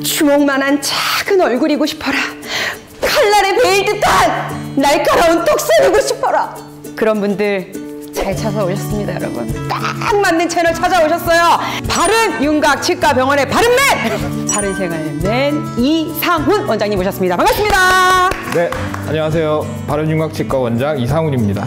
주먹만한 작은 얼굴이고 싶어라. 칼날에 베일 듯한 날카로운 턱 세우고 싶어라. 그런 분들 잘 찾아오셨습니다, 여러분. 딱 맞는 채널 찾아오셨어요. 바른 윤곽 치과병원의 바른맨! 바른생활맨 이상훈 원장님 모셨습니다. 반갑습니다. 네, 안녕하세요. 바른윤곽치과 원장 이상훈입니다.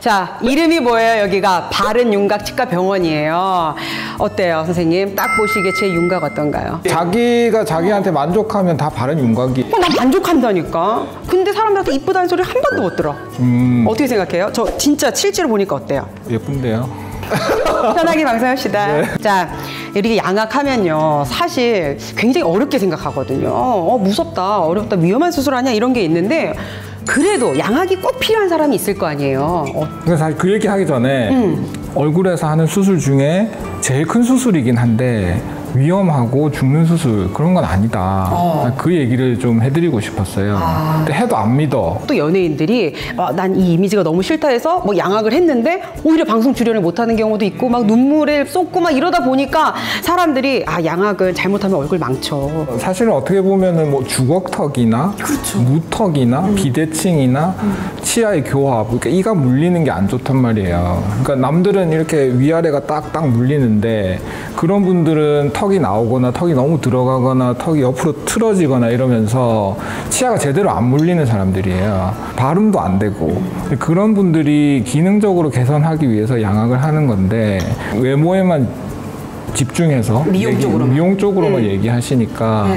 자, 이름이 뭐예요? 여기가 바른윤곽치과병원이에요. 어때요, 선생님? 딱 보시기에 제 윤곽 어떤가요? 자기가 자기한테 만족하면 다 바른윤곽이. 난 만족한다니까. 근데 사람들한테 이쁘다는 소리 한 번도 못 들어. 어떻게 생각해요? 저 진짜 실제로 보니까 어때요? 예쁜데요? 편하게 방송합시다. 네. 자, 이렇게 양악하면요, 사실 굉장히 어렵게 생각하거든요. 무섭다, 어렵다, 위험한 수술 아니야, 이런 게 있는데, 그래도 양악이 꼭 필요한 사람이 있을 거 아니에요. 근데 사실 그 얘기 하기 전에 얼굴에서 하는 수술 중에 제일 큰 수술이긴 한데 위험하고 죽는 수술 그런 건 아니다. 그 얘기를 좀 해드리고 싶었어요. 근데 해도 안 믿어. 또 연예인들이 난 이 이미지가 너무 싫다 해서 뭐 양악을 했는데 오히려 방송 출연을 못하는 경우도 있고 막 눈물을 쏟고 막 이러다 보니까 사람들이 양악은 잘못하면 얼굴 망쳐. 사실은 어떻게 보면은 뭐 주걱턱이나 그렇죠. 무턱이나 비대칭이나 치아의 교합, 그러니까 이가 물리는 게 안 좋단 말이에요. 그러니까 남들은 이렇게 위아래가 딱딱 물리는데 그런 분들은 턱이 나오거나 턱이 너무 들어가거나 턱이 옆으로 틀어지거나 이러면서 치아가 제대로 안 물리는 사람들이에요. 발음도 안 되고. 그런 분들이 기능적으로 개선하기 위해서 양악을 하는 건데 외모에만 집중해서 미용 쪽으로만 얘기하시니까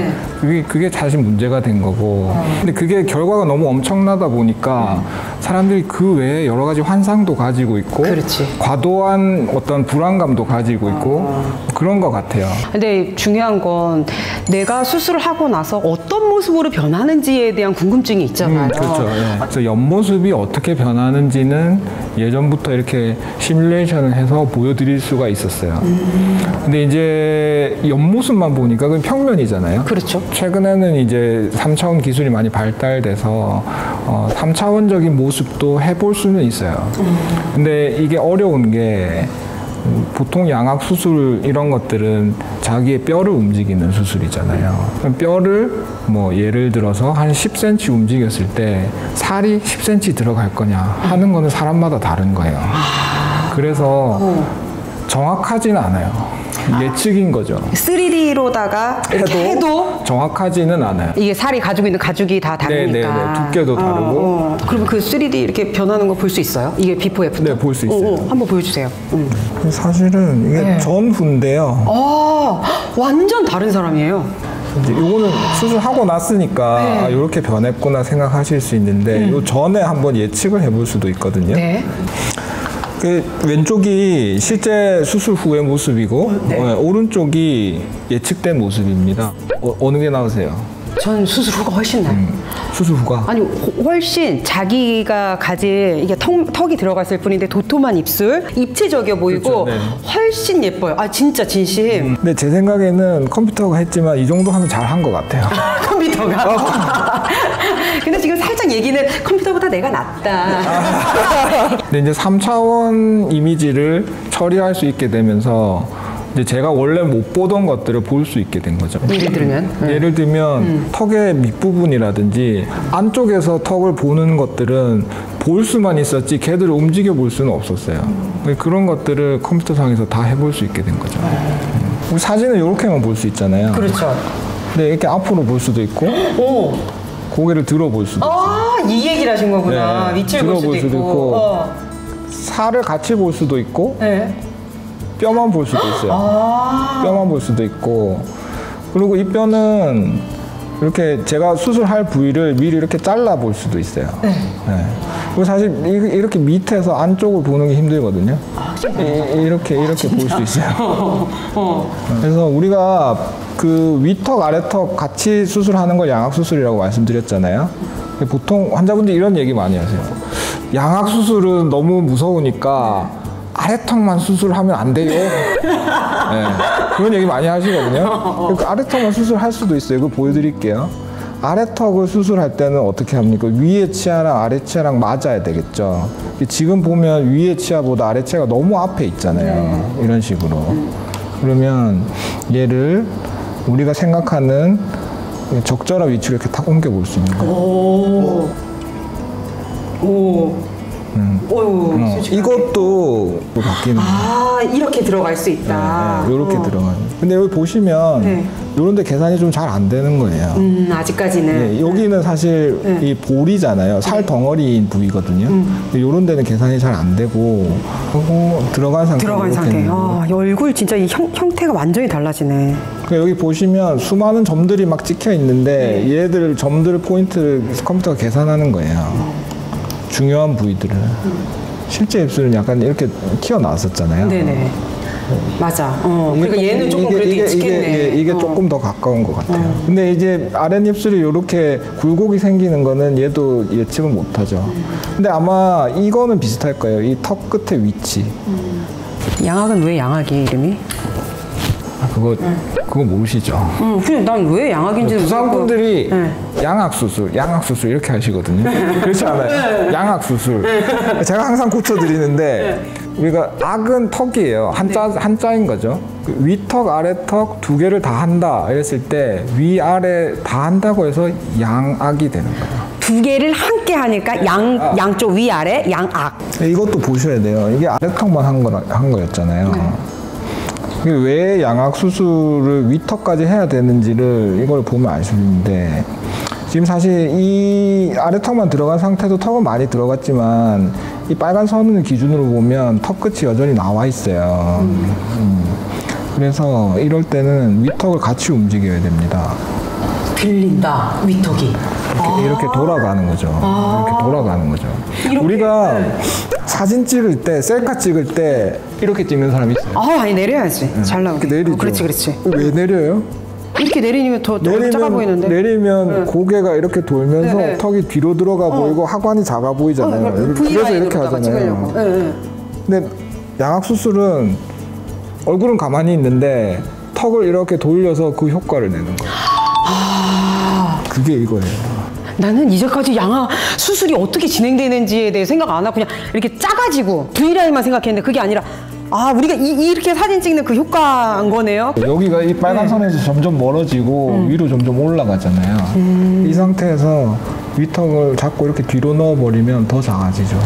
그게 사실 문제가 된 거고. 근데 그게 결과가 너무 엄청나다 보니까 사람들이 그 외에 여러 가지 환상도 가지고 있고 그렇지. 과도한 어떤 불안감도 가지고 있고 그런 것 같아요. 근데 중요한 건 내가 수술을 하고 나서 어떤 모습으로 변하는지에 대한 궁금증이 있잖아요. 그렇죠. 네. 그래서 옆모습이 어떻게 변하는지는 예전부터 이렇게 시뮬레이션을 해서 보여드릴 수가 있었어요. 근데 이제 옆모습만 보니까 그건 평면이잖아요. 그렇죠. 최근에는 이제 3차원 기술이 많이 발달돼서 3차원적인 모습도 해볼 수는 있어요. 근데 이게 어려운 게 보통 양악 수술 이런 것들은 자기의 뼈를 움직이는 수술이잖아요. 뼈를 뭐 예를 들어서 한 10cm 움직였을 때 살이 10cm 들어갈 거냐 하는 거는 사람마다 다른 거예요. 그래서 정확하지는 않아요. 예측인 거죠. 3D로다가 해도 정확하지는 않아요. 이게 살이 가지고 있는 가죽이 다 다르니까. 네네네. 두께도 다르고. 그럼 그 3D 이렇게 변하는 거 볼 수 있어요? 이게 비포 애프터? 네, 볼 수 있어요. 한번 보여주세요. 사실은 이게 전후인데요. 완전 다른 사람이에요. 이제 요거는 수술하고 났으니까 이렇게 변했구나 생각하실 수 있는데 요 전에 한번 예측을 해볼 수도 있거든요. 네. 그 왼쪽이 실제 수술 후의 모습이고 오른쪽이 예측된 모습입니다. 어느 게 나으세요? 전 수술 후가 훨씬 나요. 수술 후가? 아니 훨씬 자기가 가진 이게 턱이 들어갔을 뿐인데 도톰한 입술, 입체적이어 보이고 그렇죠, 네. 훨씬 예뻐요. 진짜 진심. 근데 제 생각에는 컴퓨터가 했지만 이 정도 하면 잘 한 것 같아요. 컴퓨터가? 근데 지금 살짝 얘기는 컴퓨터보다 내가 낫다. 근데 이제 3차원 이미지를 처리할 수 있게 되면서 이제 제가 원래 못 보던 것들을 볼 수 있게 된 거죠. 예를 들면 턱의 밑부분이라든지 안쪽에서 턱을 보는 것들은 볼 수만 있었지 걔들을 움직여 볼 수는 없었어요. 그런 것들을 컴퓨터상에서 다 해볼 수 있게 된 거죠. 사진은 이렇게만 볼 수 있잖아요. 그렇죠. 근데 이렇게 앞으로 볼 수도 있고 고개를 들어볼 수도 있어요. 이 얘기를 하신 거구나. 네. 위치를 볼 수도 있고. 살을 같이 볼 수도 있고 뼈만 볼 수도 있어요. 뼈만 볼 수도 있고. 그리고 이 뼈는 이렇게 제가 수술할 부위를 미리 이렇게 잘라 볼 수도 있어요. 그리고 사실 이렇게 밑에서 안쪽을 보는 게 힘들거든요. 이렇게 볼 수 있어요. 그래서 우리가 그 위턱 아래턱 같이 수술하는 걸 양악 수술이라고 말씀드렸잖아요. 보통 환자분들이 이런 얘기 많이 하세요. 양악 수술은 너무 무서우니까 아래턱만 수술하면 안 돼요. 그런 얘기 많이 하시거든요. 그러니까 아래턱만 수술할 수도 있어요. 이거 보여드릴게요. 아래턱을 수술할 때는 어떻게 합니까? 위에 치아랑 아래 치아랑 맞아야 되겠죠. 지금 보면 위에 치아보다 아래 치아가 너무 앞에 있잖아요. 이런 식으로. 그러면 얘를 우리가 생각하는 적절한 위치로 이렇게 탁 옮겨 볼 수 있는 거예요. 오. 이것도 바뀌는 거예요. 이렇게 들어갈 수 있다. 이렇게 들어가는. 근데 여기 보시면 이런 데 계산이 좀 잘 안 되는 거예요. 아직까지는. 여기는 사실 이 볼이잖아요. 살 덩어리인 부위거든요. 이런 데는 계산이 잘 안 되고 들어간 상태. 들어간 상태. 얼굴 진짜 이 형태가 완전히 달라지네. 그러니까 여기 보시면 수많은 점들이 막 찍혀 있는데 얘들 점들 포인트를 컴퓨터가 계산하는 거예요. 중요한 부위들을. 실제 입술은 약간 이렇게 튀어나왔었잖아요. 네네. 맞아. 그러니까 얘는 조금 그래도 찍겠네. 이게 조금 더 가까운 것 같아요. 근데 이제 아랫입술이 이렇게 굴곡이 생기는 거는 얘도 예측을 못하죠. 근데 아마 이거는 비슷할 거예요. 이 턱 끝의 위치. 양악은 왜 양악이 이름이? 그거 모르시죠? 그냥 난 왜 양악인지는 부산 분들이 양악 수술 이렇게 하시거든요. 그렇지 않아요? 양악 수술. 제가 항상 고쳐드리는데 우리가 악은 턱이에요. 한자인 거죠. 위턱, 아래턱 두 개를 다 한다 이랬을 때 위아래 다 한다고 해서 양악이 되는 거예요. 두 개를 함께 하니까 양쪽 위아래 양악. 이것도 보셔야 돼요. 이게 아래턱만 한 거였잖아요. 왜 양악 수술을 위턱까지 해야 되는지를 이걸 보면 알 수 있는데 지금 사실 이 아래턱만 들어간 상태도 턱은 많이 들어갔지만 이 빨간 선을 기준으로 보면 턱 끝이 여전히 나와 있어요. 그래서 이럴 때는 위턱을 같이 움직여야 됩니다. 들린다 위턱이. 이렇게 돌아가는 거죠. 이렇게 돌아가는 거죠. 우리가 사진 찍을 때, 셀카 찍을 때 이렇게 찍는 사람이 있어요. 아니 내려야지. 잘 나오게. 이렇게 내리죠. 그렇지. 왜 내려요? 이렇게 내리면 더 작아 보이는데. 내리면 고개가 이렇게 돌면서 턱이 뒤로 들어가 보이고 하관이 작아 보이잖아요. 그래서 이렇게 하잖아요. 근데 양악 수술은 얼굴은 가만히 있는데 턱을 이렇게 돌려서 그 효과를 내는 거예요. 그게 이거예요. 나는 이제까지 양악 수술이 어떻게 진행되는지에 대해 생각 안 하고 그냥 이렇게 짜가지고 V라인만 생각했는데 그게 아니라 우리가 이렇게 사진 찍는 그 효과인 거네요. 여기가 이 빨간 선에서 점점 멀어지고 위로 점점 올라가잖아요. 이 상태에서 위턱을 잡고 이렇게 뒤로 넣어버리면 더 작아지죠.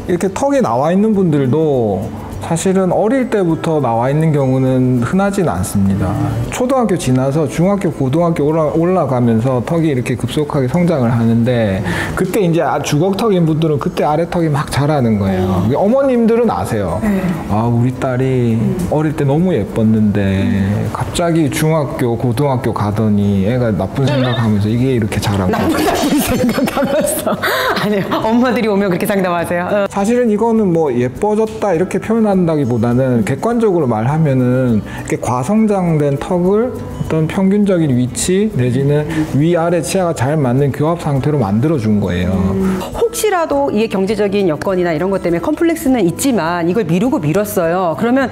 이렇게 턱이 나와 있는 분들도 사실은 어릴 때부터 나와 있는 경우는 흔하진 않습니다. 초등학교 지나서 중학교, 고등학교 올라가면서 턱이 이렇게 급속하게 성장을 하는데 그때 이제 주걱턱인 분들은 그때 아래턱이 막 자라는 거예요. 어머님들은 아세요. 우리 딸이 어릴 때 너무 예뻤는데 갑자기 중학교, 고등학교 가더니 애가 나쁜 생각하면서 이게 이렇게 자란 거예요. 나쁜 생각하면서. 아니요. 엄마들이 오면 그렇게 상담하세요. 사실은 이거는 뭐 예뻐졌다 이렇게 표현한다기보다는 객관적으로 말하면은 이렇게 과성장된 턱을 어떤 평균적인 위치 내지는 위아래 치아가 잘 맞는 교합 상태로 만들어준 거예요. 혹시라도 이게 경제적인 여건이나 이런 것 때문에 컴플렉스는 있지만 이걸 미뤘어요. 그러면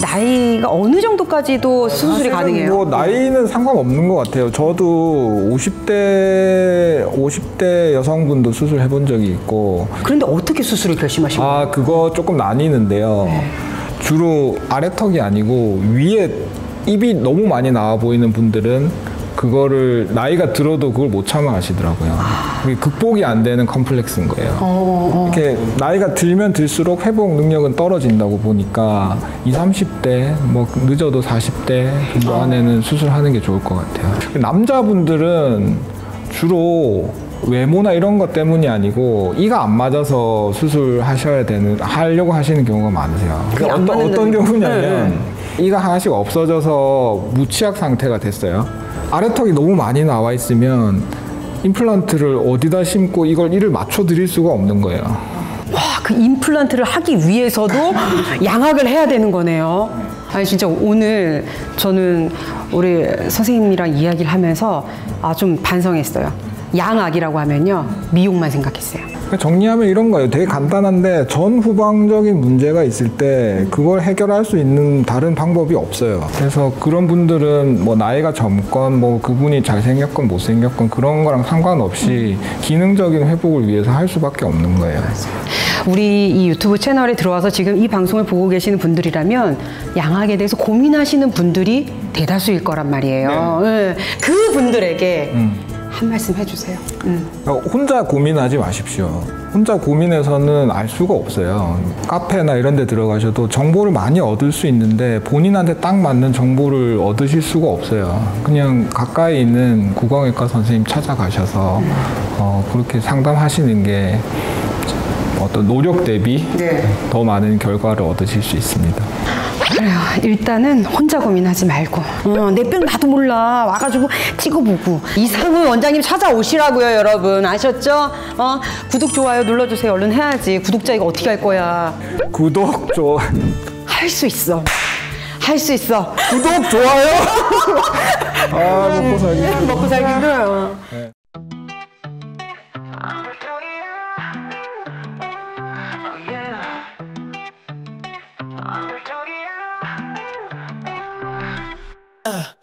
나이가 어느 정도까지도 수술이 가능해요? 뭐 나이는 상관없는 것 같아요. 저도 50대 여성분도 수술해 본 적이 있고. 그런데 어떻게 수술을 결심하신 거예요? 그거 조금 나뉘는데요. 주로 아래턱이 아니고 위에 입이 너무 많이 나와 보이는 분들은 그거를 나이가 들어도 그걸 못 참아 하시더라고요. 그게 극복이 안 되는 컴플렉스인 거예요. 이렇게 나이가 들면 들수록 회복 능력은 떨어진다고 보니까 20, 30대, 뭐 늦어도 40대 정도 안에는 수술하는 게 좋을 것 같아요. 남자분들은 주로 외모나 이런 것 때문이 아니고 이가 안 맞아서 하려고 하시는 경우가 많으세요. 어떤 경우냐면 이가 하나씩 없어져서 무치약 상태가 됐어요. 아래턱이 너무 많이 나와 있으면 임플란트를 어디다 심고 이를 맞춰 드릴 수가 없는 거예요. 와, 그 임플란트를 하기 위해서도 양악을 해야 되는 거네요. 아니 진짜 오늘 저는 우리 선생님이랑 이야기를 하면서 좀 반성했어요. 양악이라고 하면요 미용만 생각했어요. 정리하면 이런 거예요. 되게 간단한데 전후방적인 문제가 있을 때 그걸 해결할 수 있는 다른 방법이 없어요. 그래서 그런 분들은 뭐 나이가 젊건 뭐 그분이 잘생겼건 못생겼건 그런 거랑 상관없이 기능적인 회복을 위해서 할 수밖에 없는 거예요. 우리 이 유튜브 채널에 들어와서 지금 이 방송을 보고 계시는 분들이라면 양악에 대해서 고민하시는 분들이 대다수일 거란 말이에요. 네. 그 분들에게 한 말씀 해주세요. 혼자 고민하지 마십시오. 혼자 고민해서는 알 수가 없어요. 카페나 이런 데 들어가셔도 정보를 많이 얻을 수 있는데 본인한테 딱 맞는 정보를 얻으실 수가 없어요. 그냥 가까이 있는 구강외과 선생님 찾아가셔서 그렇게 상담하시는 게 어떤 노력 대비 더 많은 결과를 얻으실 수 있습니다. 그래요. 일단은 혼자 고민하지 말고 내 뼈 나도 몰라 와가지고 찍어보고 이상훈 원장님 찾아오시라고요. 여러분 아셨죠? 구독 좋아요 눌러주세요. 얼른 해야지. 구독자 이거 어떻게 할 거야? 구독, 좋아요. 할 수 있어. 할 수 있어. 구독, 좋아요. 먹고 살기 힘들어. 먹고 살기 힘들어요. 네. Uh.